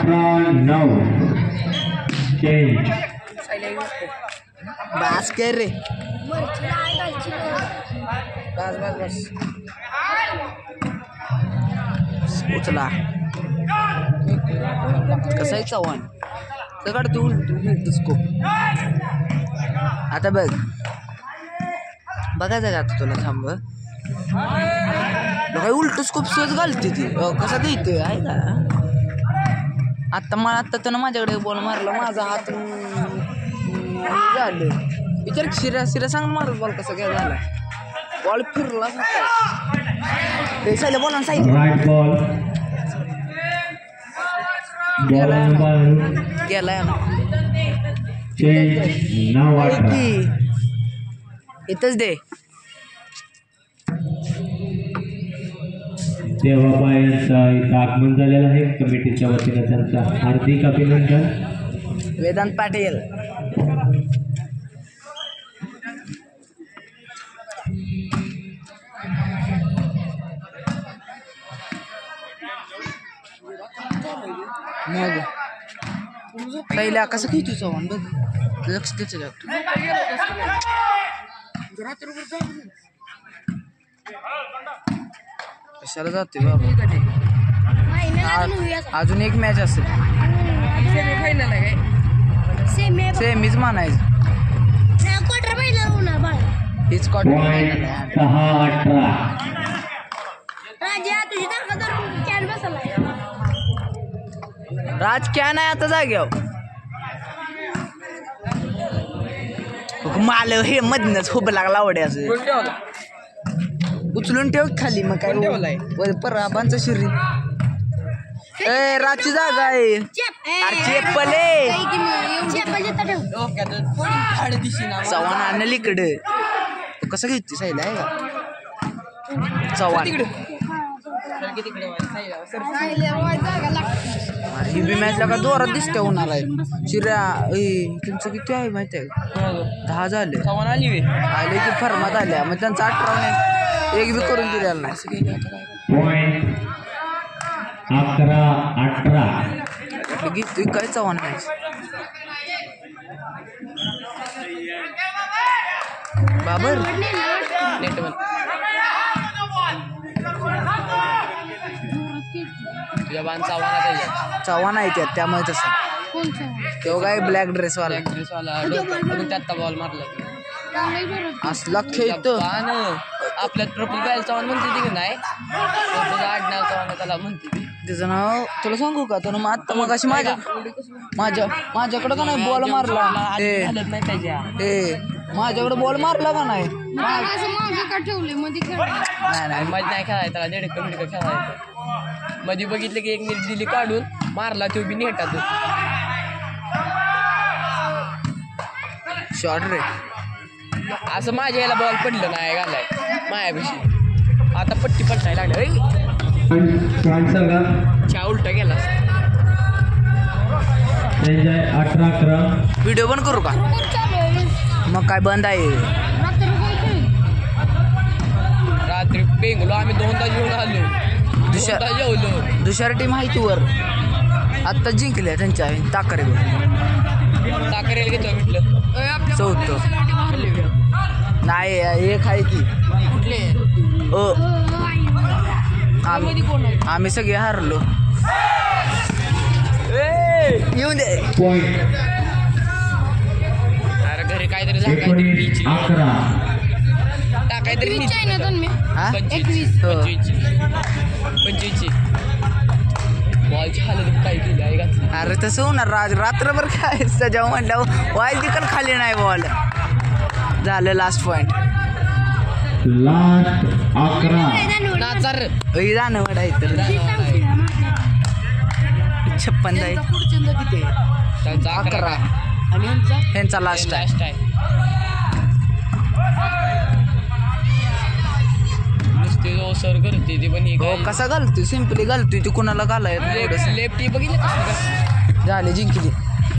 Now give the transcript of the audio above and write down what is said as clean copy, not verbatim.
18-9 change बस कर रे बस बस बस उचला कसं आहे चव्हाण सगळं तू स्कोप आता बघ बघायचं का आता तुला थांब काय उलट स्कोप सहज घालते ती कसा देते आहे का आता त्यानं माझ्याकडे बॉल मारला माझा हात झालं विचार शिरा सांग मारत बॉल कसा काय झाला बॉल फिरला साईडला बॉल राइट बॉल गेलाय चेंज 9-18 इथंच दे देवाबा यांचा इथं आगमन झालेलं आहे कमिटीच्या वतीनं त्यांचा हार्दिक अभिनंदन वेदांत पाटील मग पहिला कसं खेळतो चव्हाण बघ लक्ष द्यायचं कशाला जाते बाबा अजून एक मॅच असेल सेमीच म्हणायचं हीच राज क्या नाही आता जाग्यावर माल हे मधनच खूप लागला आवड्याचं उचलून ठेव खाली मग काय पराबांचं शरीर ए राची जागा आहे चव्हाण आणलं इकडे कसं घेते साईला आहे का चव्हाण ही बी मॅचला का जोरात दिसते होणार आहे चिऱ्या तुमचं किती आहे माहिती आहे 10 झाले आले की फर्मात आल्या मग त्यांचा 18 एक बी करून दिलेला नाही 11-18 घेतोय काय चव्हाण मॅच बाबर चव्हाण आहे त्यामुळे तसं तेव्हा काय ब्लॅक ड्रेस वाला बॉल मारला असला खेळतो आपल्यात प्रफुल्ल बॅल चव्हाण म्हणते की नाही आडनाव चव्हाण त्याला म्हणते त्याचं नाव तुला सांगू का त्यानं आता मग अशी माझ्याकडं का नाही बॉल मारला माझ्याकडे बॉल मारला का नाही नाही खेळायचं त्याला दीड मिनिट खेळायचं मध्ये बघितलं की एक मिनिट दिली काढून मारला तो बी नेटात शॉर्ट रे असं माझ्या याला बॉल पडलं नाही घालाय मायापाशी आता पट्टी पडताय लागलं उलटा गेला 18-11 व्हिडिओ पण करू का मग काय बंद आहे रात्री पेंगलो आम्ही 2 तास जेवून आलो जेवलो दुसऱ्या टीम आहे वर आत्ता जिंकल्या त्यांच्या ताकरेवर ताकरेला घेतो म्हटलं 4 नाही एक आहे की आम्ही सगळे हारलो येऊन दे अरे घरी काहीतरी काहीतरी 25 बॉलची हालत काय केली आहे का अरे तसं होणार रात्रभर काय सजाव म्हणल्यावर वाईल तिकड खाली नाही बॉल झालं लास्ट पॉइंट 11 नाचार जाणं वडा तर 56 आहे 11 आणि ह्यांचा लास्ट आहे सर करते ती पण कसा घालतोय सिम्पली घालतोय ती कुणाला घालायत लेफ्टी बघितलं झाले जिंकली